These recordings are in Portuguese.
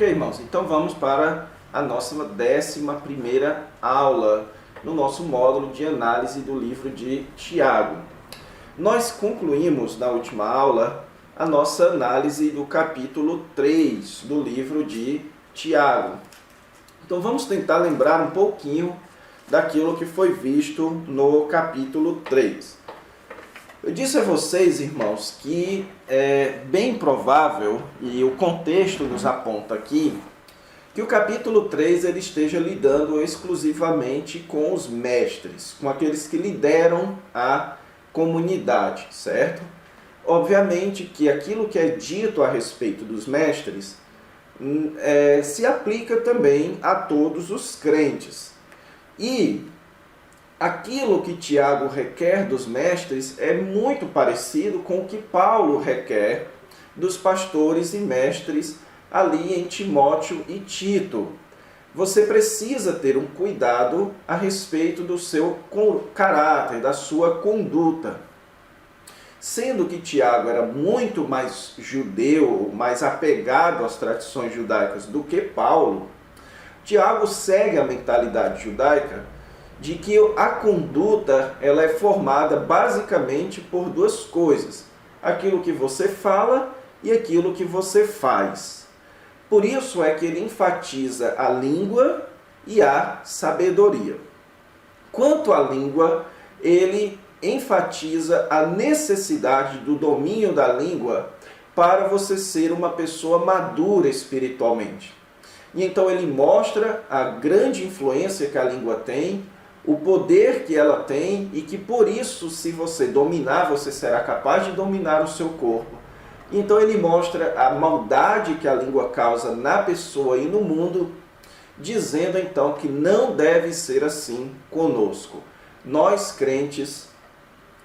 Ok, irmãos? Então vamos para a nossa 11ª aula no nosso módulo de análise do livro de Tiago. Nós concluímos na última aula a nossa análise do capítulo 3 do livro de Tiago. Então vamos tentar lembrar um pouquinho daquilo que foi visto no capítulo 3. Eu disse a vocês, irmãos, que é bem provável, e o contexto nos aponta aqui, que o capítulo 3 ele esteja lidando exclusivamente com os mestres, com aqueles que lideram a comunidade, certo? Obviamente que aquilo que é dito a respeito dos mestres se aplica também a todos os crentes. E aquilo que Tiago requer dos mestres é muito parecido com o que Paulo requer dos pastores e mestres ali em Timóteo e Tito. Você precisa ter um cuidado a respeito do seu caráter, da sua conduta. Sendo que Tiago era muito mais judeu, mais apegado às tradições judaicas do que Paulo, Tiago segue a mentalidade judaica de que a conduta ela é formada basicamente por duas coisas: aquilo que você fala e aquilo que você faz. Por isso é que ele enfatiza a língua e a sabedoria. Quanto à língua, ele enfatiza a necessidade do domínio da língua para você ser uma pessoa madura espiritualmente. E então ele mostra a grande influência que a língua tem, o poder que ela tem e que por isso, se você dominar, você será capaz de dominar o seu corpo. Então ele mostra a maldade que a língua causa na pessoa e no mundo, dizendo então que não deve ser assim conosco. Nós crentes,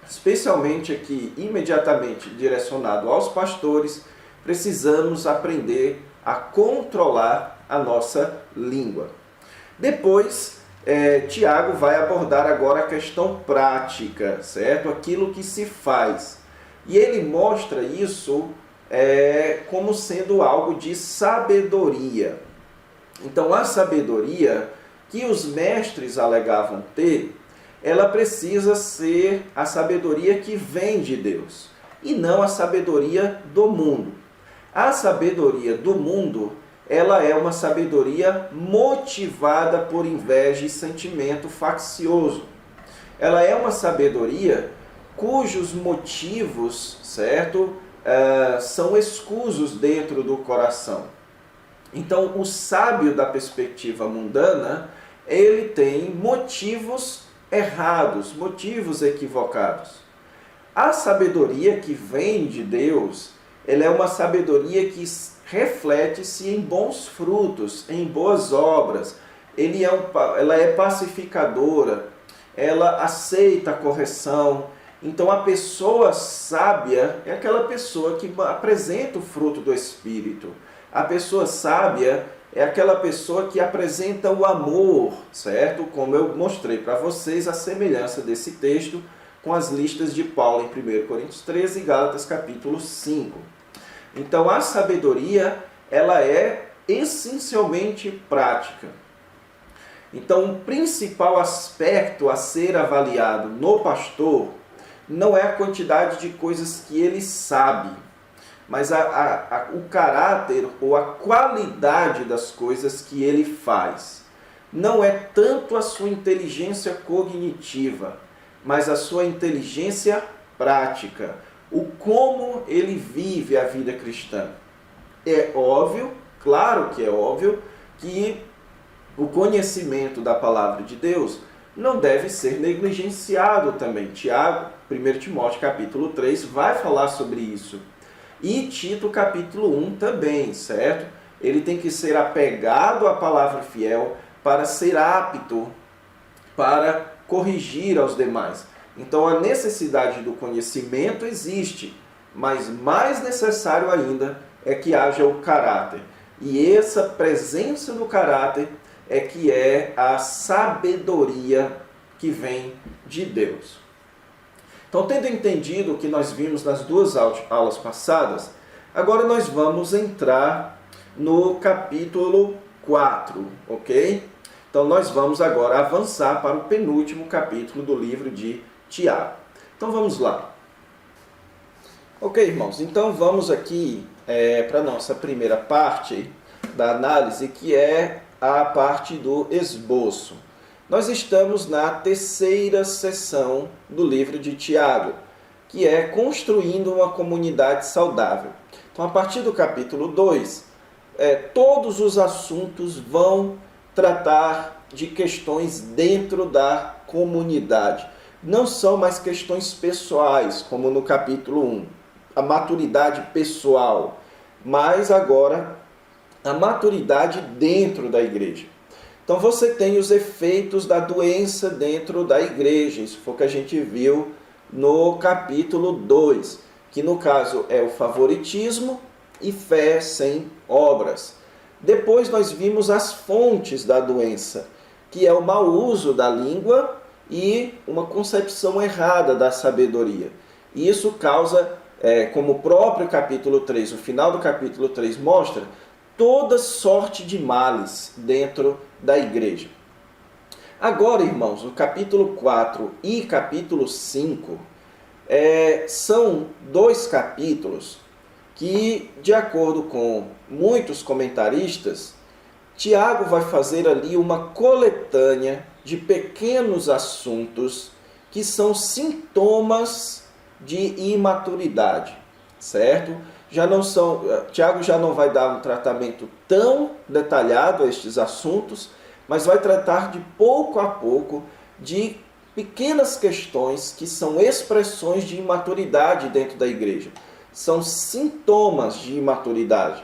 especialmente aqui imediatamente direcionado aos pastores, precisamos aprender a controlar a nossa língua. Depois, Tiago vai abordar agora a questão prática, certo? Aquilo que se faz. E ele mostra isso como sendo algo de sabedoria. Então, a sabedoria que os mestres alegavam ter, ela precisa ser a sabedoria que vem de Deus, e não a sabedoria do mundo. A sabedoria do mundo, ela é uma sabedoria motivada por inveja e sentimento faccioso. Ela é uma sabedoria cujos motivos, certo, são escusos dentro do coração. Então, o sábio da perspectiva mundana, ele tem motivos errados, motivos equivocados. A sabedoria que vem de Deus, ela é uma sabedoria que reflete-se em bons frutos, em boas obras. Ela é pacificadora, ela aceita a correção. Então a pessoa sábia é aquela pessoa que apresenta o fruto do Espírito. A pessoa sábia é aquela pessoa que apresenta o amor, certo? Como eu mostrei para vocês a semelhança desse texto com as listas de Paulo em 1 Coríntios 13 e Gálatas capítulo 5. Então a sabedoria, ela é essencialmente prática. Então o principal aspecto a ser avaliado no pastor não é a quantidade de coisas que ele sabe, mas o caráter ou a qualidade das coisas que ele faz. Não é tanto a sua inteligência cognitiva, mas a sua inteligência prática, o como ele vive a vida cristã. É óbvio, claro que é óbvio, que o conhecimento da palavra de Deus não deve ser negligenciado também. Tiago, 1 Timóteo capítulo 3, vai falar sobre isso. E Tito capítulo 1 também, certo? Ele tem que ser apegado à palavra fiel para ser apto para corrigir aos demais. Então a necessidade do conhecimento existe, mas mais necessário ainda é que haja o caráter. E essa presença do caráter é que é a sabedoria que vem de Deus. Então, tendo entendido o que nós vimos nas duas aulas passadas, agora nós vamos entrar no capítulo 4, ok? Então nós vamos agora avançar para o penúltimo capítulo do livro de Tiago. Então vamos lá. Ok, irmãos, então vamos aqui para a nossa primeira parte da análise, que é a parte do esboço. Nós estamos na terceira sessão do livro de Tiago, que é Construindo uma Comunidade Saudável. Então, a partir do capítulo 2, todos os assuntos vão tratar de questões dentro da comunidade. Não são mais questões pessoais, como no capítulo 1, a maturidade pessoal, mas agora a maturidade dentro da igreja. Então você tem os efeitos da doença dentro da igreja. Isso foi o que a gente viu no capítulo 2, que no caso é o favoritismo e fé sem obras. Depois nós vimos as fontes da doença, que é o mau uso da língua e uma concepção errada da sabedoria. E isso causa, como o próprio capítulo 3, o final do capítulo 3 mostra, toda sorte de males dentro da igreja. Agora, irmãos, o capítulo 4 e capítulo 5 são dois capítulos que, de acordo com muitos comentaristas, Tiago vai fazer ali uma coletânea de pequenos assuntos que são sintomas de imaturidade, certo? Tiago já não vai dar um tratamento tão detalhado a estes assuntos, mas vai tratar de pouco a pouco de pequenas questões que são expressões de imaturidade dentro da igreja. São sintomas de imaturidade.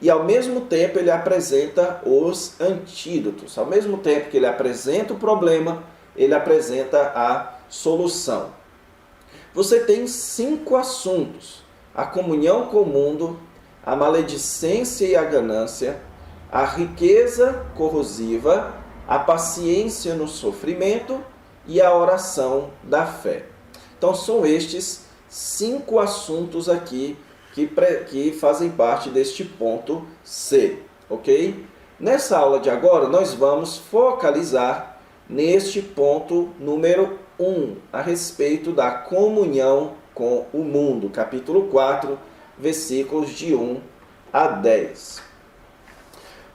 E ao mesmo tempo ele apresenta os antídotos. Ao mesmo tempo que ele apresenta o problema, ele apresenta a solução. Você tem 5 assuntos: a comunhão com o mundo, a maledicência e a ganância, a riqueza corrosiva, a paciência no sofrimento e a oração da fé. Então são estes 5 assuntos aqui que fazem parte deste ponto C, ok? Nessa aula de agora nós vamos focalizar neste ponto número 1, a respeito da comunhão com o mundo, capítulo 4, versículos de 1 a 10.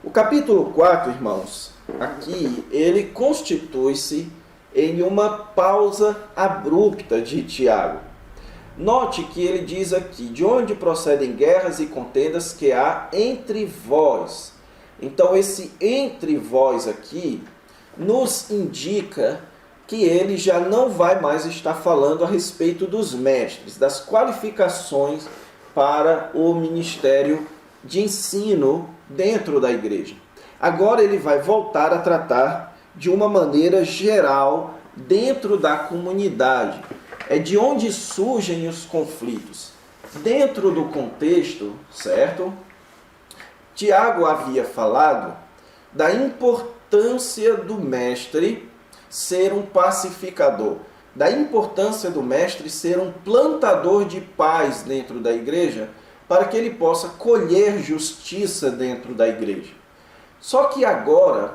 O capítulo 4, irmãos, aqui ele constitui-se em uma pausa abrupta de Tiago. Note que ele diz aqui: de onde procedem guerras e contendas que há entre vós. Então esse entre vós aqui nos indica que ele já não vai mais estar falando a respeito dos mestres, das qualificações para o ministério de ensino dentro da igreja. Agora ele vai voltar a tratar de uma maneira geral dentro da comunidade. É de onde surgem os conflitos. Dentro do contexto, certo? Tiago havia falado da importância do mestre ser um pacificador, da importância do mestre ser um plantador de paz dentro da igreja, para que ele possa colher justiça dentro da igreja. Só que agora,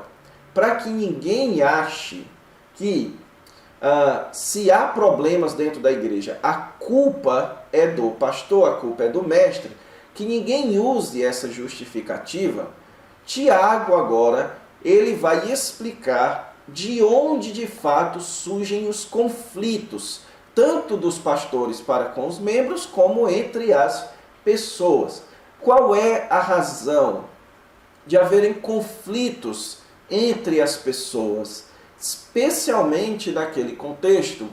para que ninguém ache que se há problemas dentro da igreja, a culpa é do pastor, a culpa é do mestre, que ninguém use essa justificativa, Tiago agora ele vai explicar de onde de fato surgem os conflitos, tanto dos pastores para com os membros, como entre as pessoas. Qual é a razão de haverem conflitos entre as pessoas, especialmente naquele contexto,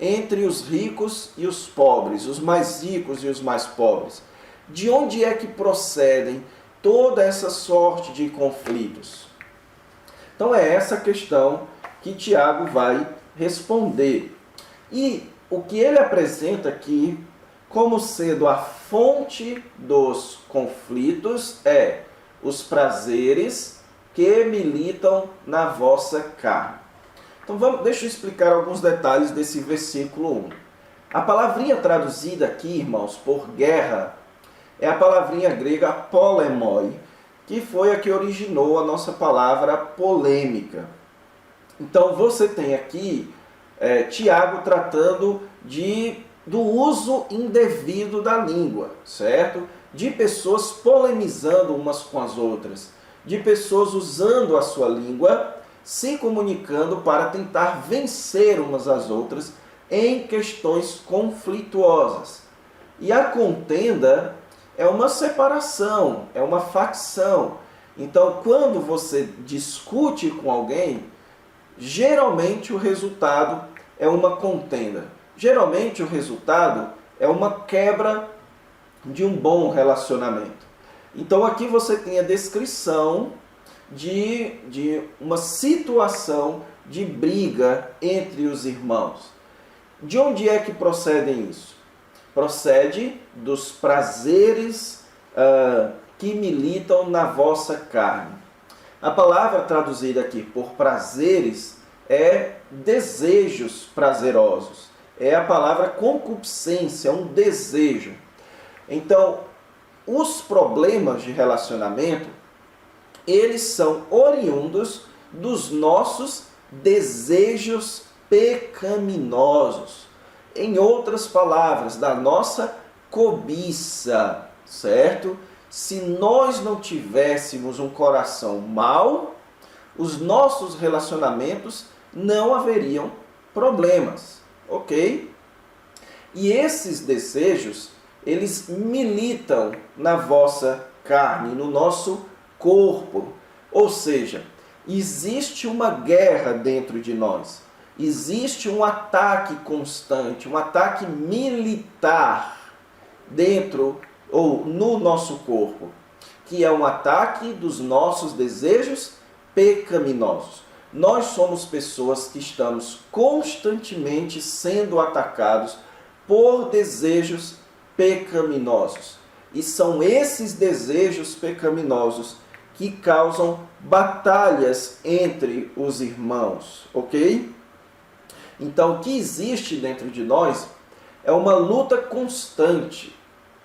entre os ricos e os pobres, os mais ricos e os mais pobres? De onde é que procedem toda essa sorte de conflitos? Então é essa questão que Tiago vai responder. E o que ele apresenta aqui como sendo a fonte dos conflitos é os prazeres que militam na vossa carne. Então deixa eu explicar alguns detalhes desse versículo 1. A palavrinha traduzida aqui, irmãos, por guerra, é a palavrinha grega polemoi, que foi a que originou a nossa palavra polêmica. Então você tem aqui Tiago tratando do uso indevido da língua, certo? De pessoas polemizando umas com as outras, de pessoas usando a sua língua, se comunicando para tentar vencer umas às outras em questões conflituosas. E a contenda é uma separação, é uma facção. Então, quando você discute com alguém, geralmente o resultado é uma contenda. Geralmente o resultado é uma quebra de um bom relacionamento. Então aqui você tem a descrição de uma situação de briga entre os irmãos. De onde é que procedem isso? Procede dos prazeres que militam na vossa carne. A palavra traduzida aqui por prazeres é desejos prazerosos. É a palavra concupiscência, um desejo. Então, os problemas de relacionamento, eles são oriundos dos nossos desejos pecaminosos. Em outras palavras, da nossa cobiça, certo? Se nós não tivéssemos um coração mau, os nossos relacionamentos não haveriam problemas, ok? E esses desejos, eles militam na vossa carne, no nosso corpo. Ou seja, existe uma guerra dentro de nós. Existe um ataque constante, um ataque militar dentro ou no nosso corpo, que é um ataque dos nossos desejos pecaminosos. Nós somos pessoas que estamos constantemente sendo atacados por desejos pecaminosos. E são esses desejos pecaminosos que causam batalhas entre os irmãos, ok? Então, o que existe dentro de nós é uma luta constante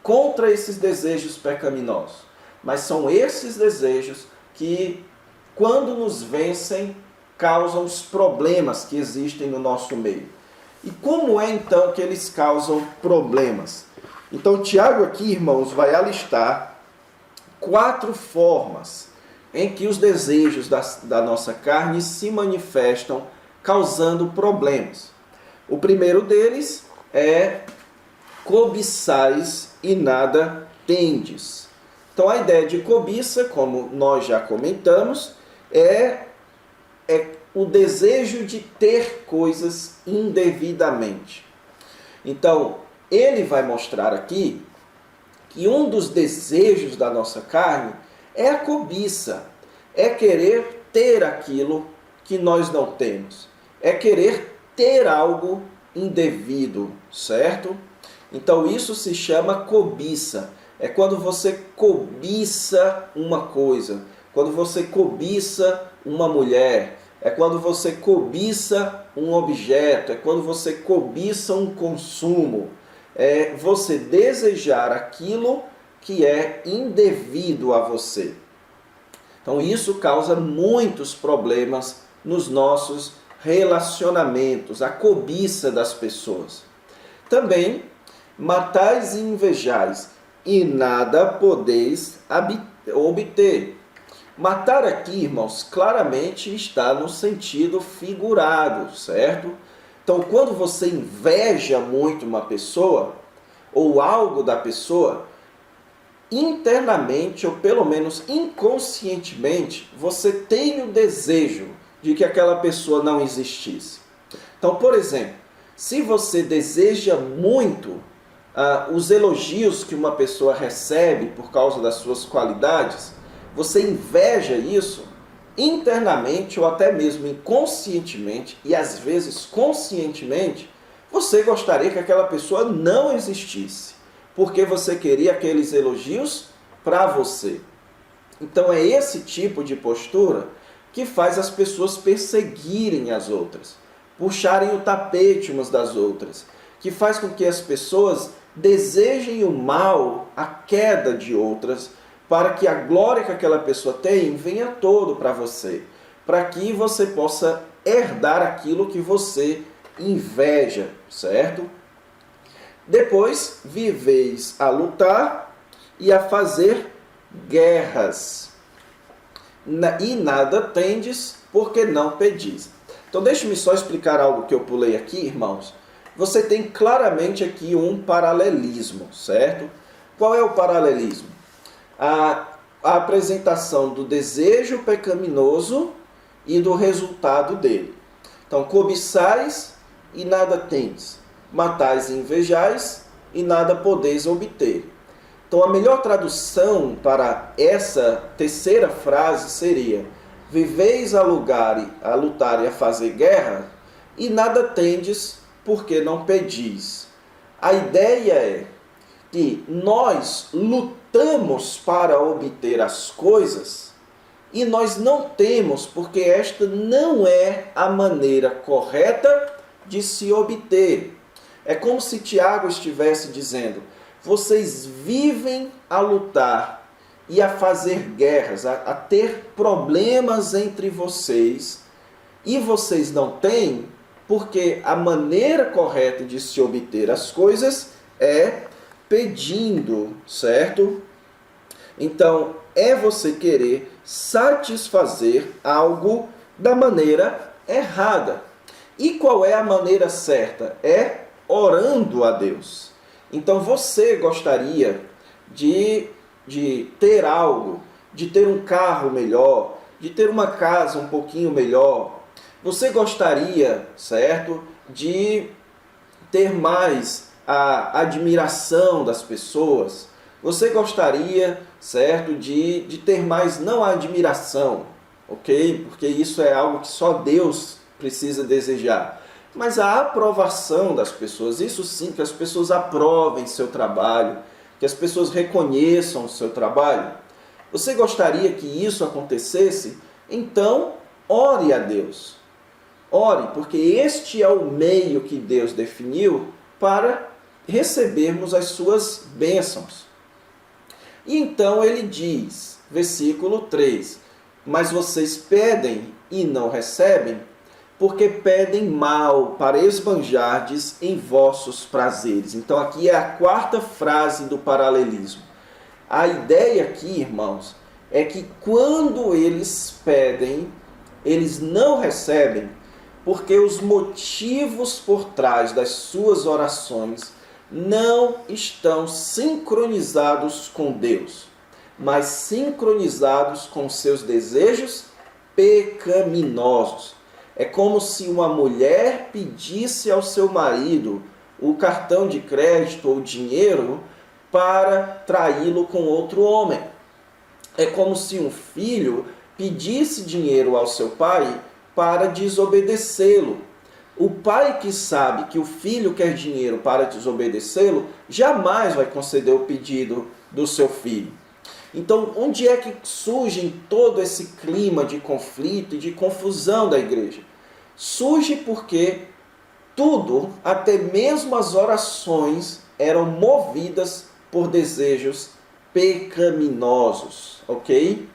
contra esses desejos pecaminosos. Mas são esses desejos que, quando nos vencem, causam os problemas que existem no nosso meio. E como é então que eles causam problemas? Então, Tiago aqui, irmãos, vai alistar 4 formas em que os desejos da nossa carne se manifestam, causando problemas. O primeiro deles é cobiçais e nada tendes. Então, a ideia de cobiça, como nós já comentamos, é o desejo de ter coisas indevidamente. Então, ele vai mostrar aqui que um dos desejos da nossa carne é a cobiça, é querer ter aquilo que nós não temos, é querer ter algo indevido, certo? Então isso se chama cobiça. É quando você cobiça uma coisa, quando você cobiça uma mulher, é quando você cobiça um objeto, é quando você cobiça um consumo. É você desejar aquilo que é indevido a você. Então isso causa muitos problemas nos nossos relacionamentos, a cobiça das pessoas. Também, matais e invejais, e nada podeis obter. Matar aqui, irmãos, claramente está no sentido figurado, certo? Então, quando você inveja muito uma pessoa, ou algo da pessoa, internamente, ou pelo menos inconscientemente, você tem o desejo de que aquela pessoa não existisse. Então, por exemplo, se você deseja muito os elogios que uma pessoa recebe por causa das suas qualidades, você inveja isso internamente ou até mesmo inconscientemente, e às vezes conscientemente, você gostaria que aquela pessoa não existisse, porque você queria aqueles elogios para você. Então é esse tipo de postura que faz as pessoas perseguirem as outras, puxarem o tapete umas das outras, que faz com que as pessoas desejem o mal, a queda de outras, para que a glória que aquela pessoa tem venha todo para você, para que você possa herdar aquilo que você inveja, certo? Depois, viveis a lutar e a fazer guerras, e nada tendes, porque não pedis. Então, deixe-me só explicar algo que eu pulei aqui, irmãos. Você tem claramente aqui um paralelismo, certo? Qual é o paralelismo? A apresentação do desejo pecaminoso e do resultado dele. Então, cobiçais e nada tendes, matais e invejais e nada podeis obter. Então, a melhor tradução para essa terceira frase seria: viveis a lutar e a fazer guerra, e nada tendes, porque não pedis. A ideia é que nós lutamos para obter as coisas, e nós não temos, porque esta não é a maneira correta de se obter. É como se Tiago estivesse dizendo: vocês vivem a lutar e a fazer guerras, a ter problemas entre vocês, e vocês não têm, porque a maneira correta de se obter as coisas é pedindo, certo? Então, é você querer satisfazer algo da maneira errada. E qual é a maneira certa? É orando a Deus. Então, você gostaria de ter algo, de ter um carro melhor, de ter uma casa um pouquinho melhor. Você gostaria, certo, de ter mais a admiração das pessoas. Você gostaria, certo, de ter mais, não a admiração, ok? Porque isso é algo que só Deus precisa desejar. Mas a aprovação das pessoas, isso sim, que as pessoas aprovem seu trabalho, que as pessoas reconheçam o seu trabalho. Você gostaria que isso acontecesse? Então, ore a Deus. Ore, porque este é o meio que Deus definiu para recebermos as suas bênçãos. E então ele diz, versículo 3, mas vocês pedem e não recebem, porque pedem mal para esbanjardes em vossos prazeres. Então aqui é a quarta frase do paralelismo. A ideia aqui, irmãos, é que quando eles pedem, eles não recebem, porque os motivos por trás das suas orações não estão sincronizados com Deus, mas sincronizados com seus desejos pecaminosos. É como se uma mulher pedisse ao seu marido o cartão de crédito ou dinheiro para traí-lo com outro homem. É como se um filho pedisse dinheiro ao seu pai para desobedecê-lo. O pai que sabe que o filho quer dinheiro para desobedecê-lo, jamais vai conceder o pedido do seu filho. Então, onde é que surge todo esse clima de conflito e de confusão da igreja? Surge porque tudo, até mesmo as orações, eram movidas por desejos pecaminosos, ok?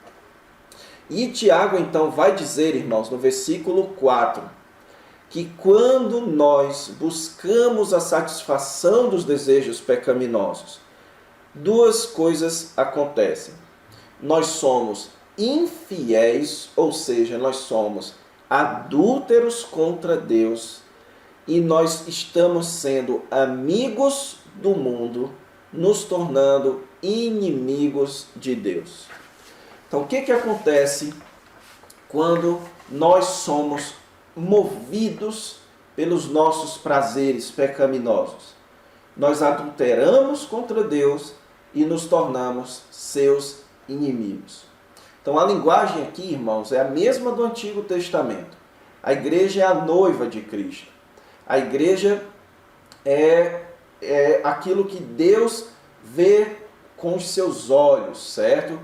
E Tiago então vai dizer, irmãos, no versículo 4, que quando nós buscamos a satisfação dos desejos pecaminosos, duas coisas acontecem. Nós somos infiéis, ou seja, nós somos adúlteros contra Deus, e nós estamos sendo amigos do mundo, nos tornando inimigos de Deus. Então, o que acontece quando nós somos movidos pelos nossos prazeres pecaminosos? Nós adulteramos contra Deus e nos tornamos seus inimigos. Então, a linguagem aqui, irmãos, é a mesma do Antigo Testamento. A igreja é a noiva de Cristo. A igreja é aquilo que Deus vê com os seus olhos, certo?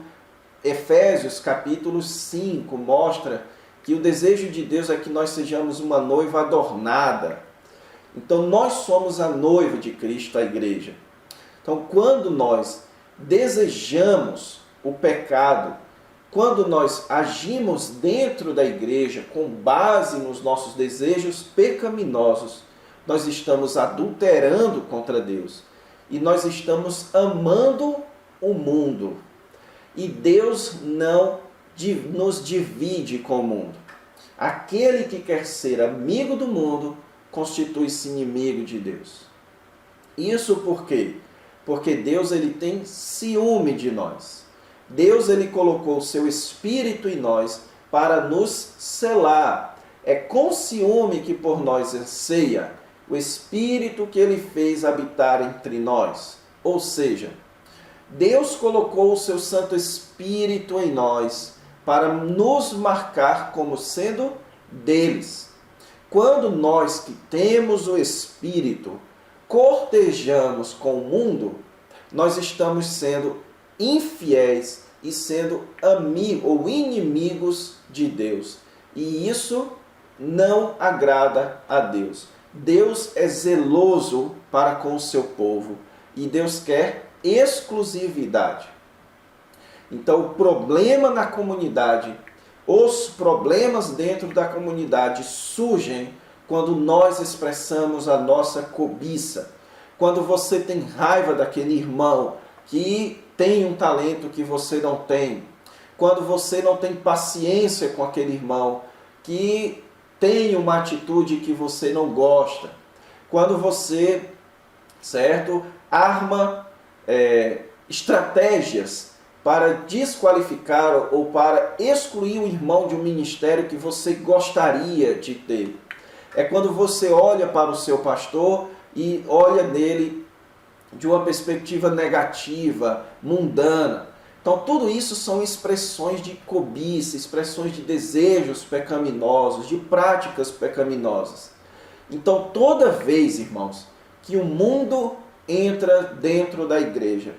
Efésios capítulo 5 mostra que o desejo de Deus é que nós sejamos uma noiva adornada. Então nós somos a noiva de Cristo, a igreja. Então quando nós desejamos o pecado, quando nós agimos dentro da igreja com base nos nossos desejos pecaminosos, nós estamos adulterando contra Deus e nós estamos amando o mundo. E Deus não nos divide com o mundo. Aquele que quer ser amigo do mundo constitui-se inimigo de Deus. Isso por quê? Porque Deus ele tem ciúme de nós. Deus ele colocou o seu Espírito em nós para nos selar. É com ciúme que por nós anseia o Espírito que ele fez habitar entre nós. Ou seja, Deus colocou o seu Santo Espírito em nós para nos marcar como sendo deles. Quando nós que temos o Espírito cortejamos com o mundo, nós estamos sendo infiéis e sendo amigos ou inimigos de Deus. E isso não agrada a Deus. Deus é zeloso para com o seu povo e Deus quer exclusividade. Então, o problema na comunidade, os problemas dentro da comunidade surgem quando nós expressamos a nossa cobiça. Quando você tem raiva daquele irmão que tem um talento que você não tem. Quando você não tem paciência com aquele irmão que tem uma atitude que você não gosta. Quando você, certo, arma estratégias para desqualificar ou para excluir o irmão de um ministério que você gostaria de ter. É quando você olha para o seu pastor e olha nele de uma perspectiva negativa, mundana. Então, tudo isso são expressões de cobiça, expressões de desejos pecaminosos, de práticas pecaminosas. Então, toda vez, irmãos, que o mundo entra dentro da igreja,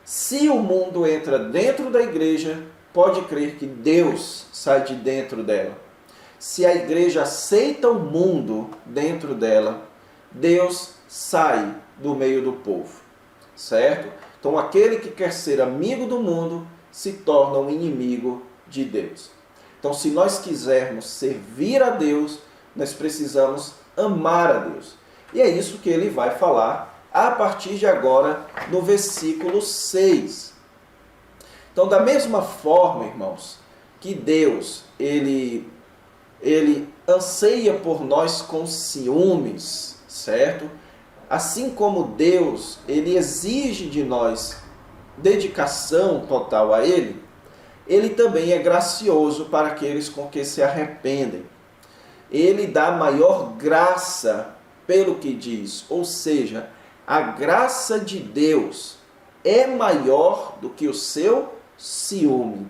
se o mundo entra dentro da igreja, pode crer que Deus sai de dentro dela. Se a igreja aceita o mundo dentro dela, Deus sai do meio do povo, certo? Então, aquele que quer ser amigo do mundo se torna um inimigo de Deus. Então, se nós quisermos servir a Deus, nós precisamos amar a Deus. E é isso que ele vai falar a partir de agora no versículo 6. Então, da mesma forma, irmãos, que Deus, ele anseia por nós com ciúmes, certo? Assim como Deus, ele exige de nós dedicação total a ele, ele também é gracioso para aqueles com que se arrependem. Ele dá maior graça pelo que diz, ou seja, a graça de Deus é maior do que o seu ciúme.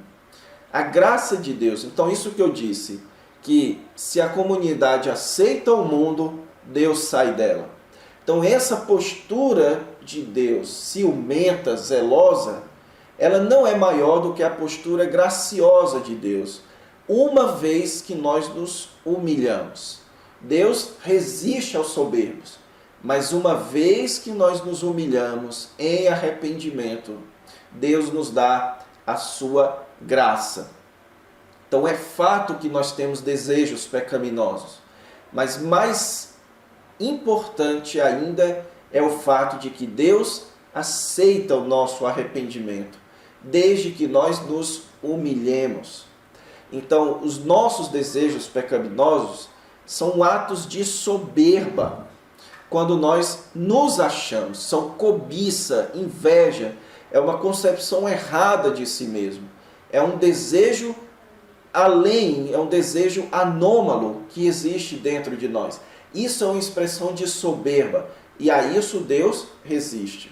A graça de Deus, então isso que eu disse, que se a comunidade aceita o mundo, Deus sai dela. Então essa postura de Deus, ciumenta, zelosa, ela não é maior do que a postura graciosa de Deus, uma vez que nós nos humilhamos. Deus resiste aos soberbos, mas uma vez que nós nos humilhamos em arrependimento, Deus nos dá a sua graça. Então é fato que nós temos desejos pecaminosos, mas mais importante ainda é o fato de que Deus aceita o nosso arrependimento, desde que nós nos humilhemos. Então, os nossos desejos pecaminosos são atos de soberba, quando nós nos achamos, são cobiça, inveja, é uma concepção errada de si mesmo, é um desejo além, é um desejo anômalo que existe dentro de nós. Isso é uma expressão de soberba, e a isso Deus resiste.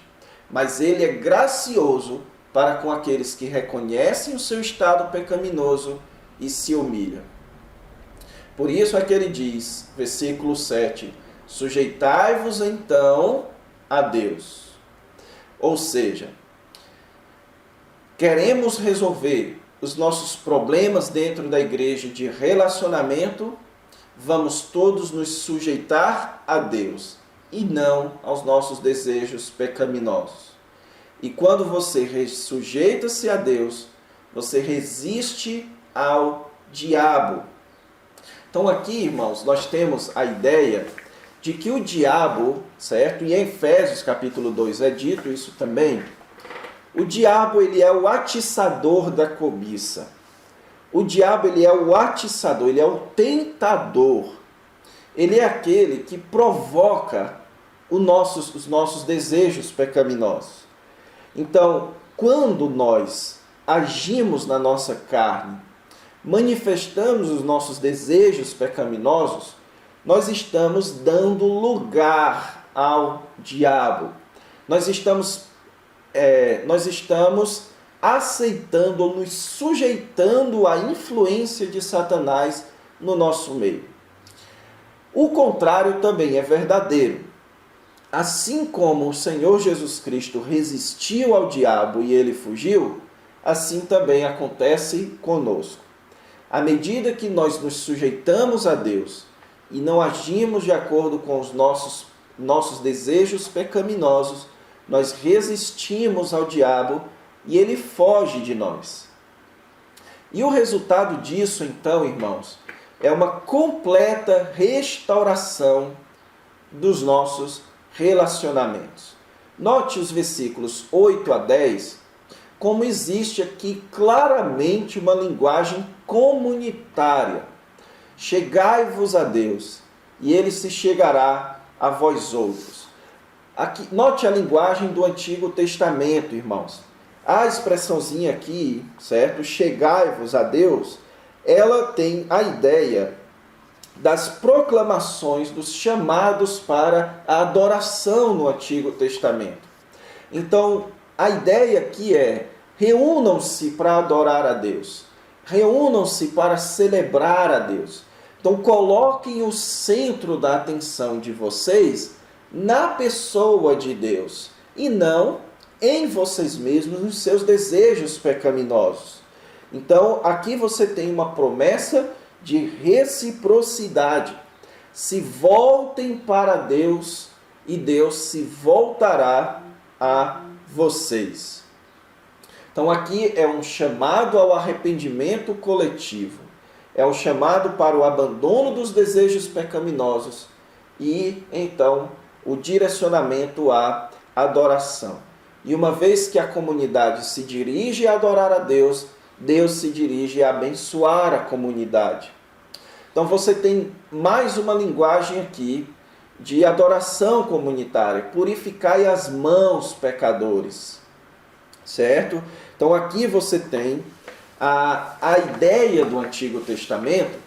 Mas ele é gracioso para com aqueles que reconhecem o seu estado pecaminoso e se humilham. Por isso é que ele diz, versículo 7, sujeitai-vos então a Deus. Ou seja, queremos resolver os nossos problemas dentro da igreja de relacionamento, vamos todos nos sujeitar a Deus e não aos nossos desejos pecaminosos. E quando você sujeita-se a Deus, você resiste ao diabo. Então aqui, irmãos, nós temos a ideia de que o diabo, certo? E em Efésios capítulo 2 é dito isso também. O diabo, ele é o atiçador da cobiça. O diabo, ele é o atiçador, ele é o tentador. Ele é aquele que provoca os nossos desejos pecaminosos. Então, quando nós agimos na nossa carne, manifestamos os nossos desejos pecaminosos, nós estamos dando lugar ao diabo. Nós estamos aceitando ou nos sujeitando à influência de Satanás no nosso meio. O contrário também é verdadeiro. Assim como o Senhor Jesus Cristo resistiu ao diabo e ele fugiu, assim também acontece conosco. À medida que nós nos sujeitamos a Deus e não agimos de acordo com os nossos desejos pecaminosos, nós resistimos ao diabo e ele foge de nós. E o resultado disso, então, irmãos, é uma completa restauração dos nossos relacionamentos. Note os versículos 8 a 10, como existe aqui claramente uma linguagem comunitária. Chegai-vos a Deus, e ele se chegará a vós outros. Aqui, note a linguagem do Antigo Testamento, irmãos. A expressãozinha aqui, certo? Chegai-vos a Deus, ela tem a ideia das proclamações, dos chamados para a adoração no Antigo Testamento. Então, a ideia aqui é: reúnam-se para adorar a Deus. Reúnam-se para celebrar a Deus. Então, coloquem o centro da atenção de vocês na pessoa de Deus e não em vocês mesmos, nos seus desejos pecaminosos. Então, aqui você tem uma promessa de reciprocidade. Se voltem para Deus e Deus se voltará a vocês. Então, aqui é um chamado ao arrependimento coletivo. É um chamado para o abandono dos desejos pecaminosos e, então, o direcionamento à adoração. E uma vez que a comunidade se dirige a adorar a Deus, Deus se dirige a abençoar a comunidade. Então você tem mais uma linguagem aqui de adoração comunitária. Purificai as mãos, pecadores. Certo? Então aqui você tem a ideia do Antigo Testamento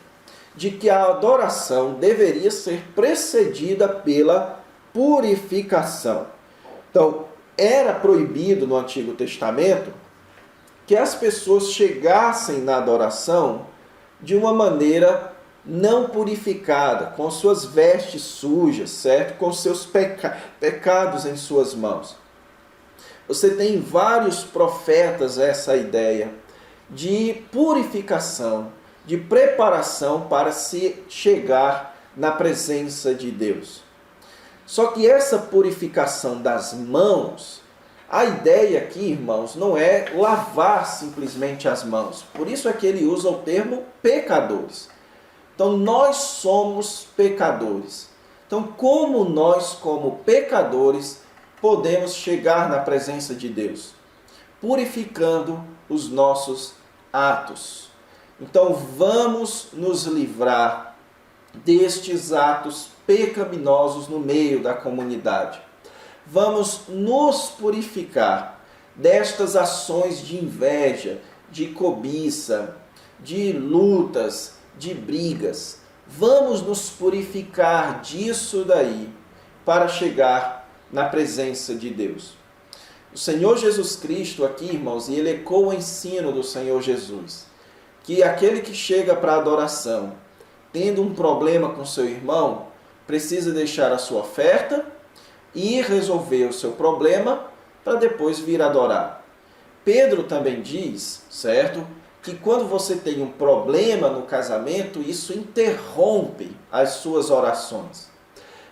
de que a adoração deveria ser precedida pela purificação. Então, era proibido no Antigo Testamento que as pessoas chegassem na adoração de uma maneira não purificada, com suas vestes sujas, certo? Com seus pecados em suas mãos. Você tem em vários profetas essa ideia de purificação, de preparação para se chegar na presença de Deus. Só que essa purificação das mãos, a ideia aqui, irmãos, não é lavar simplesmente as mãos. Por isso é que ele usa o termo pecadores. Então, nós somos pecadores. Então, como nós, como pecadores, podemos chegar na presença de Deus? Purificando os nossos atos. Então, vamos nos livrar destes atos pecaminosos no meio da comunidade. Vamos nos purificar destas ações de inveja, de cobiça, de lutas, de brigas. Vamos nos purificar disso daí para chegar na presença de Deus. O Senhor Jesus Cristo aqui, irmãos, e ele ecoa o ensino do Senhor Jesus, que aquele que chega para a adoração, tendo um problema com seu irmão, precisa deixar a sua oferta e resolver o seu problema para depois vir adorar. Pedro também diz, certo, que quando você tem um problema no casamento, isso interrompe as suas orações.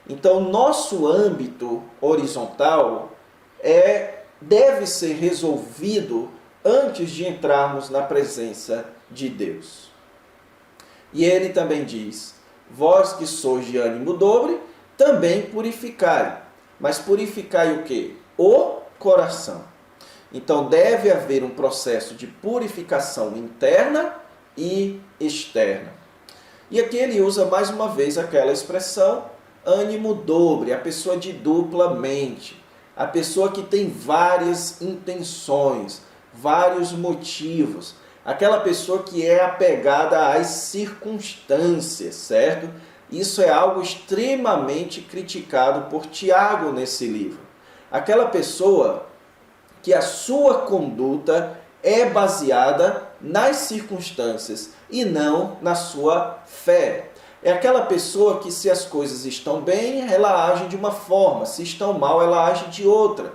Então, nosso âmbito horizontal é deve ser resolvido antes de entrarmos na presença de Deus. E ele também diz: vós que sois de ânimo dobre, também purificai. Mas purificai o quê? O coração. Então deve haver um processo de purificação interna e externa. E aqui ele usa mais uma vez aquela expressão ânimo dobre, a pessoa de dupla mente, a pessoa que tem várias intenções, vários motivos, aquela pessoa que é apegada às circunstâncias, certo? Isso é algo extremamente criticado por Tiago nesse livro. Aquela pessoa que a sua conduta é baseada nas circunstâncias e não na sua fé. É aquela pessoa que, se as coisas estão bem, ela age de uma forma, se estão mal, ela age de outra.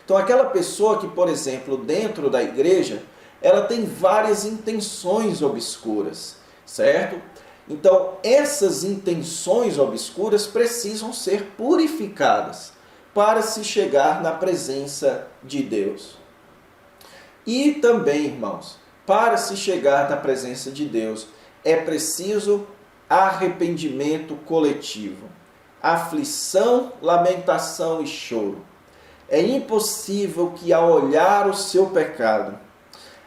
Então, aquela pessoa que, por exemplo, dentro da igreja, ela tem várias intenções obscuras, certo? Então, essas intenções obscuras precisam ser purificadas para se chegar na presença de Deus. E também, irmãos, para se chegar na presença de Deus, é preciso arrependimento coletivo, aflição, lamentação e choro. É impossível que, ao olhar o seu pecado,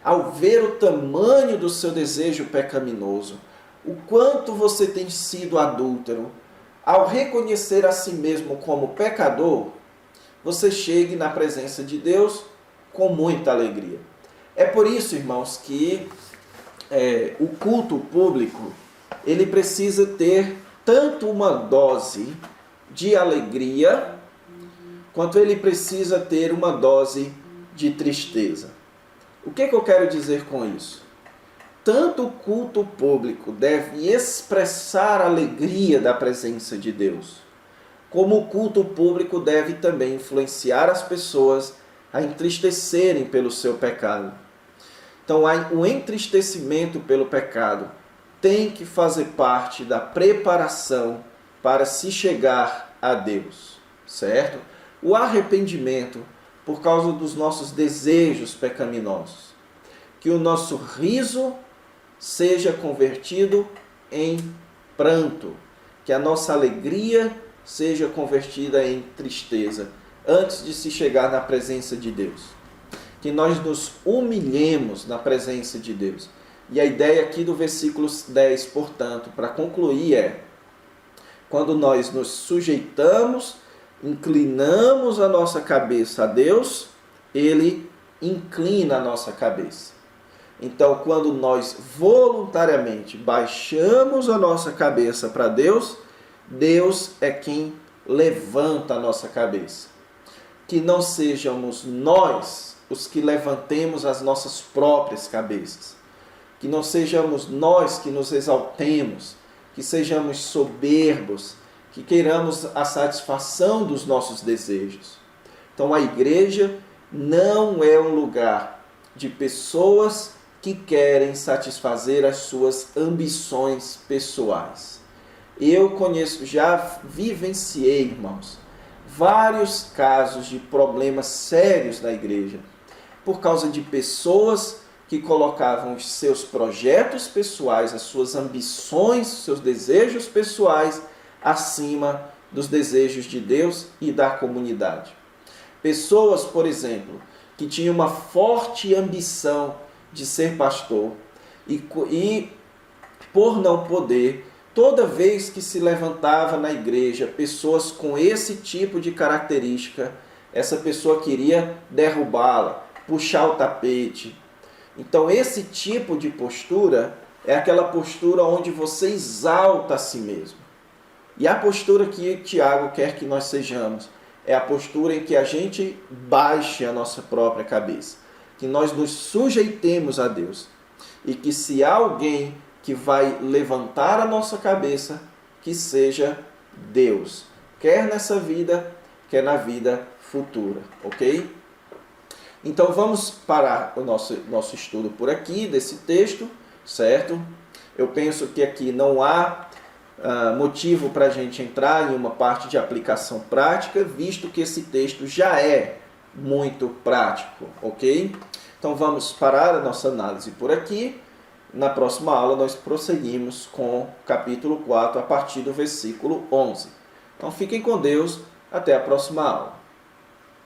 ao ver o tamanho do seu desejo pecaminoso, o quanto você tem sido adúltero, ao reconhecer a si mesmo como pecador, você chegue na presença de Deus com muita alegria. É por isso, irmãos, que o culto público ele precisa ter tanto uma dose de alegria, quanto ele precisa ter uma dose de tristeza. O que eu quero dizer com isso? Tanto o culto público deve expressar a alegria da presença de Deus, como o culto público deve também influenciar as pessoas a entristecerem pelo seu pecado. Então, o entristecimento pelo pecado tem que fazer parte da preparação para se chegar a Deus, certo? O arrependimento por causa dos nossos desejos pecaminosos. Que o nosso riso seja convertido em pranto. Que a nossa alegria seja convertida em tristeza, antes de se chegar na presença de Deus. Que nós nos humilhemos na presença de Deus. E a ideia aqui do versículo 10, portanto, para concluir é: quando nós nos sujeitamos, inclinamos a nossa cabeça a Deus, Ele inclina a nossa cabeça. Então, quando nós voluntariamente baixamos a nossa cabeça para Deus, Deus é quem levanta a nossa cabeça. Que não sejamos nós os que levantemos as nossas próprias cabeças. Que não sejamos nós que nos exaltemos, que sejamos soberbos, que queiramos a satisfação dos nossos desejos. Então, a igreja não é um lugar de pessoas que querem satisfazer as suas ambições pessoais. Eu conheço, já vivenciei, irmãos, vários casos de problemas sérios na igreja, por causa de pessoas que colocavam os seus projetos pessoais, as suas ambições, os seus desejos pessoais, acima dos desejos de Deus e da comunidade. Pessoas, por exemplo, que tinham uma forte ambição de ser pastor e por não poder, toda vez que se levantava na igreja pessoas com esse tipo de característica, essa pessoa queria derrubá-la, puxar o tapete. Então, esse tipo de postura é aquela postura onde você exalta a si mesmo. E a postura que Tiago quer que nós sejamos é a postura em que a gente baixe a nossa própria cabeça, que nós nos sujeitemos a Deus. E que se há alguém que vai levantar a nossa cabeça, que seja Deus. Quer nessa vida, quer na vida futura, ok? Então vamos parar o nosso estudo por aqui, desse texto, certo? Eu penso que aqui não há motivo para a gente entrar em uma parte de aplicação prática, visto que esse texto já é muito prático, ok? Então vamos parar a nossa análise por aqui. Na próxima aula nós prosseguimos com o capítulo 4 a partir do versículo 11. Então fiquem com Deus, até a próxima aula.